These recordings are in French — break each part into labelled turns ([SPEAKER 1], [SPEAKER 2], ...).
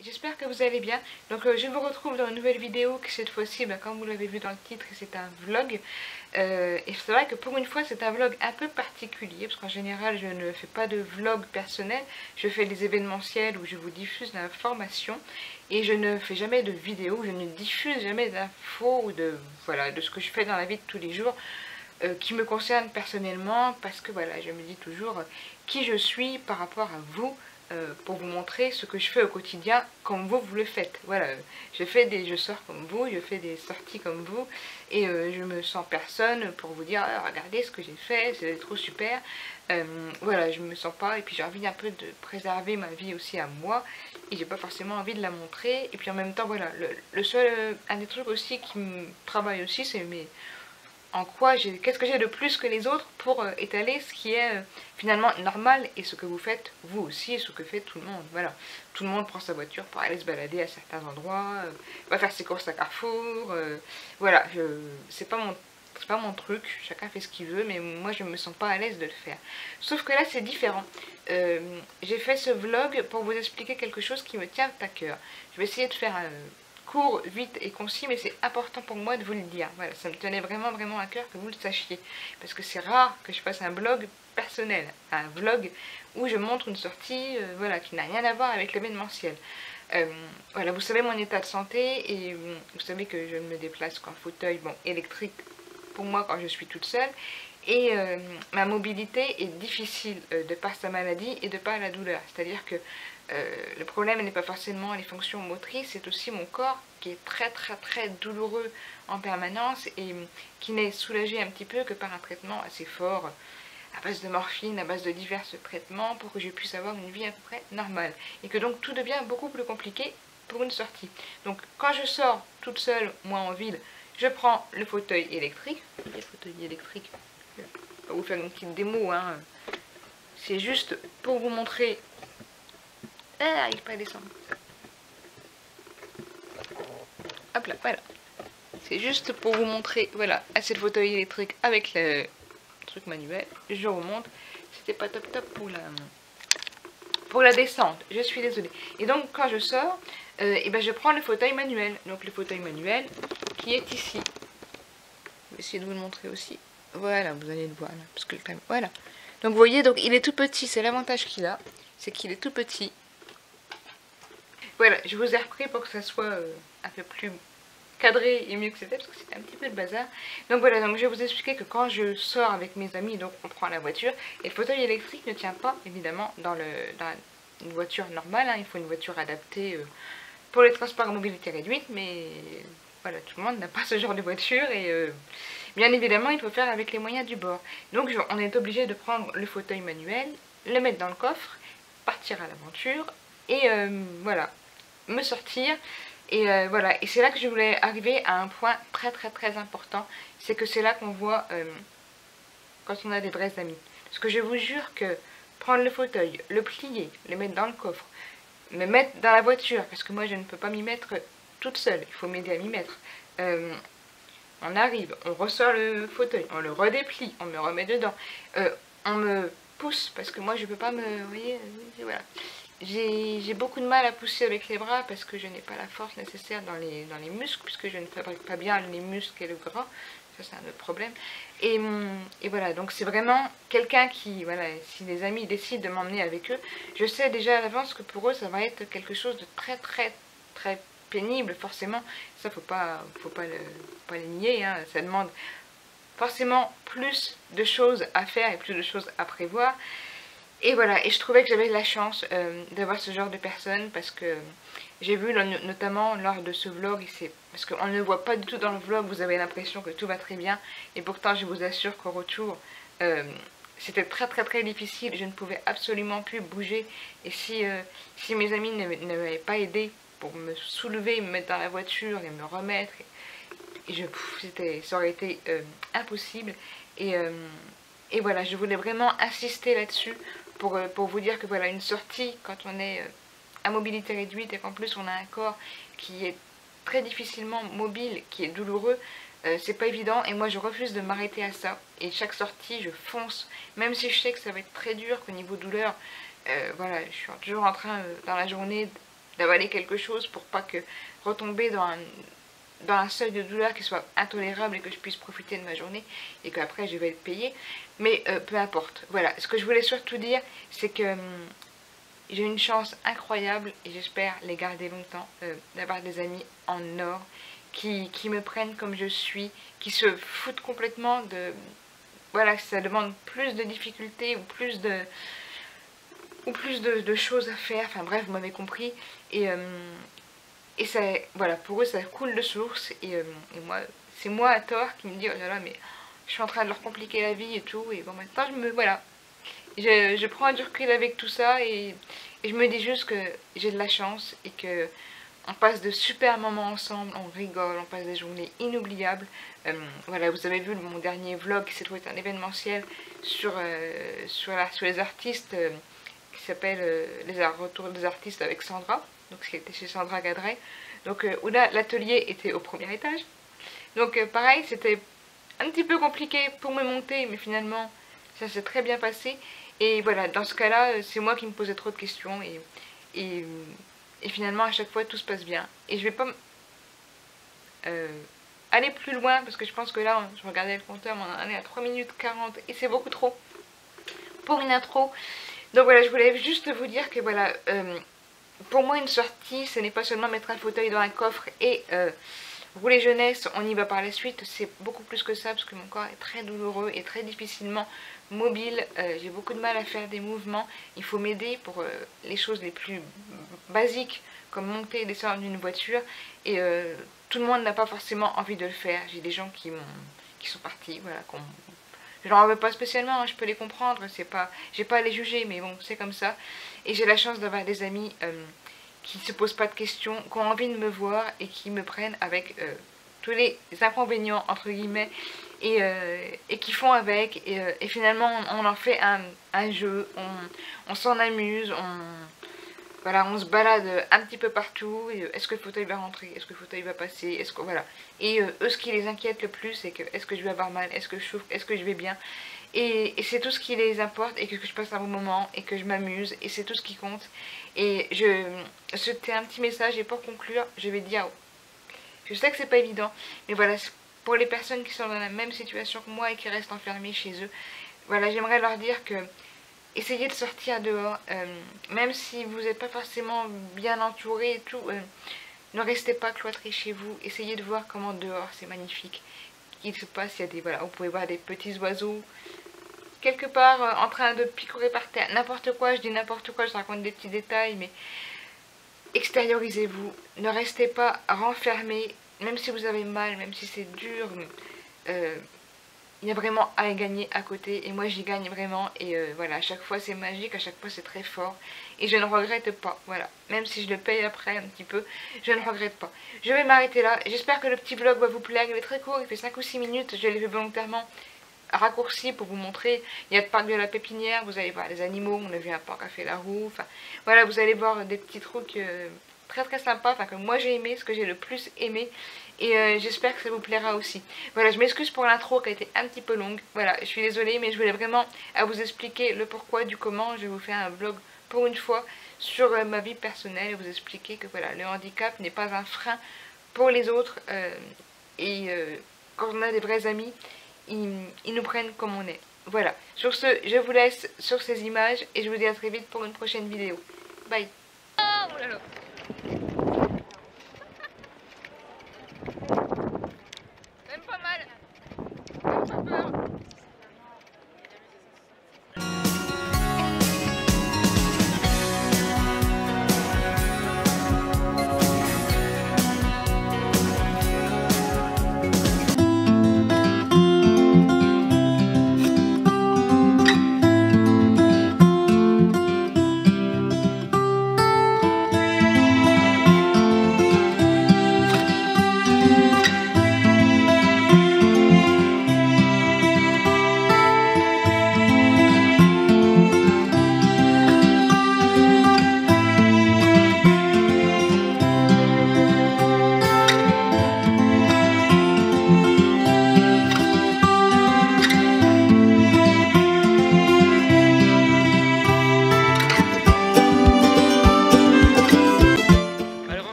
[SPEAKER 1] j'espère que vous allez bien. Donc je vous retrouve dans une nouvelle vidéo qui cette fois-ci, comme vous l'avez vu dans le titre, c'est un vlog. Et c'est vrai que pour une fois c'est un vlog un peu particulier, parce qu'en général je ne fais pas de vlog personnel, je fais des événementiels où je vous diffuse l'information et je ne fais jamais de vidéo, je ne diffuse jamais d'infos ou de, voilà, de ce que je fais dans la vie de tous les jours. Qui me concerne personnellement, parce que voilà, je me dis toujours qui je suis par rapport à vous, pour vous montrer ce que je fais au quotidien comme vous le faites. Voilà, je sors comme vous, je fais des sorties comme vous, et je me sens personne pour vous dire ah, regardez ce que j'ai fait, c'est trop super. Voilà, je me sens pas, et puis j'ai envie un peu de préserver ma vie aussi à moi, et j'ai pas forcément envie de la montrer. Et puis en même temps, voilà, le seul, un des trucs aussi qui me travaille aussi, c'est mes qu'est-ce que j'ai de plus que les autres pour étaler ce qui est finalement normal et ce que vous faites vous aussi et ce que fait tout le monde. Voilà, tout le monde prend sa voiture pour aller se balader à certains endroits, va faire ses courses à Carrefour. Voilà, c'est pas mon truc, chacun fait ce qu'il veut, mais moi je me sens pas à l'aise de le faire. Sauf que là c'est différent. J'ai fait ce vlog pour vous expliquer quelque chose qui me tient à cœur. Je vais essayer de faire court, vite et concis, mais c'est important pour moi de vous le dire. Voilà, ça me tenait vraiment vraiment à cœur que vous le sachiez, parce que c'est rare que je fasse un blog personnel, un vlog où je montre une sortie, voilà, qui n'a rien à voir avec l'événementiel. Voilà, vous savez mon état de santé, et vous savez que je ne me déplace qu'en fauteuil, bon, électrique pour moi quand je suis toute seule, et ma mobilité est difficile de par sa maladie et de par la douleur. C'est-à-dire que le problème n'est pas forcément les fonctions motrices, c'est aussi mon corps qui est très très très douloureux en permanence et qui n'est soulagé un petit peu que par un traitement assez fort à base de morphine, à base de divers traitements pour que je puisse avoir une vie à peu près normale. Et que donc tout devient beaucoup plus compliqué pour une sortie. Donc quand je sors toute seule, moi en ville, je prends le fauteuil électrique. Le fauteuil électrique, je vais vous faire une petite démo, hein. C'est juste pour vous montrer. Ah, j'arrive pas à descendre. Hop là, voilà. C'est juste pour vous montrer, voilà, c'est le fauteuil électrique avec le truc manuel. Je remonte. C'était pas top top pour la descente. Je suis désolée. Et donc quand je sors, et ben je prends le fauteuil manuel. Donc le fauteuil manuel qui est ici. Je vais essayer de vous le montrer aussi. Voilà, vous allez le voir là, parce que voilà. Donc vous voyez, donc il est tout petit. C'est l'avantage qu'il a, c'est qu'il est tout petit. Voilà, je vous ai repris pour que ça soit un peu plus cadré et mieux que c'était, parce que c'était un petit peu le bazar. Donc voilà, donc je vais vous expliquer que quand je sors avec mes amis, donc on prend la voiture, et le fauteuil électrique ne tient pas évidemment dans une voiture normale, hein. Il faut une voiture adaptée pour les transports à mobilité réduite, mais voilà, tout le monde n'a pas ce genre de voiture, et bien évidemment il faut faire avec les moyens du bord. Donc on est obligé de prendre le fauteuil manuel, le mettre dans le coffre, partir à l'aventure, et voilà, me sortir. Et voilà, et c'est là que je voulais arriver à un point très très très important, c'est que c'est là qu'on voit quand on a des vrais amis. Parce que je vous jure que prendre le fauteuil, le plier, le mettre dans le coffre, me mettre dans la voiture, parce que moi je ne peux pas m'y mettre toute seule, il faut m'aider à m'y mettre. On arrive, on ressort le fauteuil, on le redéplie, on me remet dedans, on me pousse, parce que moi je peux pas me... Vous voyez, voilà. J'ai beaucoup de mal à pousser avec les bras parce que je n'ai pas la force nécessaire dans les muscles, puisque je ne fabrique pas bien les muscles et le gras. Ça c'est un autre problème. Et voilà, donc c'est vraiment quelqu'un qui, voilà, si les amis décident de m'emmener avec eux, je sais déjà à l'avance que pour eux ça va être quelque chose de très très très pénible, forcément. Ça faut pas le nier, hein. Ça demande forcément plus de choses à faire et plus de choses à prévoir. Et voilà, et je trouvais que j'avais la chance d'avoir ce genre de personnes, parce que j'ai vu notamment lors de ce vlog, parce qu'on ne voit pas du tout dans le vlog, vous avez l'impression que tout va très bien, et pourtant je vous assure qu'au retour, c'était très très très difficile, je ne pouvais absolument plus bouger, et si mes amis ne m'avaient pas aidé pour me soulever, me mettre dans la voiture et me remettre, ça aurait été impossible, et voilà, je voulais vraiment insister là-dessus, pour vous dire que voilà, une sortie quand on est à mobilité réduite et qu'en plus on a un corps qui est très difficilement mobile, qui est douloureux, c'est pas évident, et moi je refuse de m'arrêter à ça, et chaque sortie je fonce, même si je sais que ça va être très dur, qu'au niveau douleur, voilà, je suis toujours en train dans la journée d'avaler quelque chose pour pas que retomber dans un seuil de douleur qui soit intolérable et que je puisse profiter de ma journée et qu'après je vais le payer. Mais peu importe. Voilà, ce que je voulais surtout dire, c'est que j'ai une chance incroyable et j'espère les garder longtemps, d'avoir des amis en or qui me prennent comme je suis, qui se foutent complètement de... Voilà, ça demande plus de difficultés ou plus de choses à faire. Enfin bref, vous m'avez compris. Et ça, voilà, pour eux ça coule de source. Et moi, c'est moi à tort qui me dis, oh là là, mais je suis en train de leur compliquer la vie et tout. Et bon, maintenant, voilà. Je prends du recul avec tout ça et je me dis juste que j'ai de la chance et que on passe de super moments ensemble, on rigole, on passe des journées inoubliables. Voilà, vous avez vu mon dernier vlog qui s'est trouvé un événementiel sur les artistes qui s'appelle Les Retours des artistes avec Sandra, donc ce qui était chez Sandra Gadret. Donc où là l'atelier était au premier étage. Donc pareil, c'était un petit peu compliqué pour me monter, mais finalement ça s'est très bien passé. Et voilà, dans ce cas-là, c'est moi qui me posais trop de questions et finalement à chaque fois tout se passe bien. Et je vais pas aller plus loin parce que je pense que là, je regardais le compteur, on en est à 3 minutes 40 et c'est beaucoup trop pour une intro. Donc voilà, je voulais juste vous dire que voilà, pour moi une sortie, ce n'est pas seulement mettre un fauteuil dans un coffre et rouler jeunesse, on y va par la suite, c'est beaucoup plus que ça parce que mon corps est très douloureux et très difficilement mobile, j'ai beaucoup de mal à faire des mouvements, il faut m'aider pour les choses les plus basiques comme monter et descendre d'une voiture et tout le monde n'a pas forcément envie de le faire. J'ai des gens qui sont partis, voilà, je leur en veux pas spécialement, hein, je peux les comprendre, j'ai pas à les juger, mais bon, c'est comme ça. Et j'ai la chance d'avoir des amis qui ne se posent pas de questions, qui ont envie de me voir et qui me prennent avec tous les inconvénients, entre guillemets, et qui font avec. Et finalement, on en fait un jeu, on s'en amuse, voilà, on se balade un petit peu partout. Est-ce que le fauteuil va rentrer? Est-ce que le fauteuil va passer? Est-ce que voilà. Et eux, ce qui les inquiète le plus, c'est que est-ce que je vais avoir mal? Est-ce que je souffre? Est-ce que je vais bien? Et c'est tout ce qui les importe et que je passe un bon moment et que je m'amuse et c'est tout ce qui compte. Et c'était un petit message et pour conclure, je vais dire, je sais que c'est pas évident, mais voilà, pour les personnes qui sont dans la même situation que moi et qui restent enfermées chez eux, voilà, j'aimerais leur dire que essayez de sortir dehors, même si vous n'êtes pas forcément bien entouré et tout, ne restez pas cloîtrés chez vous, essayez de voir comment dehors c'est magnifique. Il se passe, il y a des, voilà, vous pouvez voir des petits oiseaux quelque part en train de picorer par terre, n'importe quoi, je dis n'importe quoi, je raconte des petits détails, mais extériorisez-vous, ne restez pas renfermés, même si vous avez mal, même si c'est dur, il y a vraiment à gagner à côté, et moi j'y gagne vraiment, et voilà, à chaque fois c'est magique, à chaque fois c'est très fort, et je ne regrette pas, voilà, même si je le paye après un petit peu, je ne regrette pas. Je vais m'arrêter là, j'espère que le petit vlog va vous plaire, il est très court, il fait 5 ou 6 minutes, je l'ai fait volontairement raccourci pour vous montrer. Il y a le parc de la Pépinière, vous allez voir les animaux, on a vu un porc qui a fait la roue, enfin voilà, vous allez voir des petits trucs très très sympas, enfin que moi j'ai aimé, ce que j'ai le plus aimé, et j'espère que ça vous plaira aussi. Voilà, je m'excuse pour l'intro qui a été un petit peu longue, voilà, je suis désolée, mais je voulais vraiment à vous expliquer le pourquoi du comment. Je vais vous faire un vlog pour une fois sur ma vie personnelle et vous expliquer que voilà, le handicap n'est pas un frein pour les autres, quand on a des vrais amis, ils nous prennent comme on est. Voilà, sur ce, je vous laisse sur ces images et je vous dis à très vite pour une prochaine vidéo. Bye. Oh là là. Même pas mal. Même pas peur.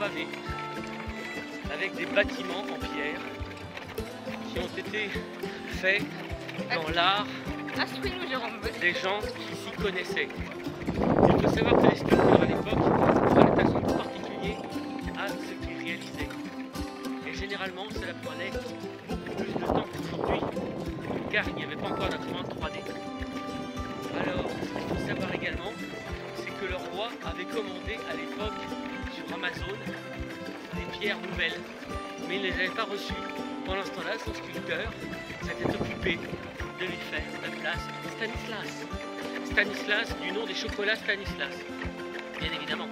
[SPEAKER 2] pavés, avec des bâtiments en pierre qui ont été faits dans l'art
[SPEAKER 1] Instruis-nous, Jérôme.
[SPEAKER 2] des gens qui s'y connaissaient. Il faut savoir que les sculpteurs à l'époque prenaient un soin tout particulier à ce qu'ils réalisaient. Et généralement, cela prenait beaucoup plus de temps qu'aujourd'hui, car il n'y avait pas encore d'imprimante 3D. Alors, ce qu'il faut savoir également, c'est que le roi avait commandé à l'époque sur Amazon des pierres nouvelles, mais il ne les avait pas reçues. Pendant ce temps-là, son sculpteur s'était occupé de lui faire la place Stanislas. Stanislas, du nom des chocolats Stanislas, bien évidemment.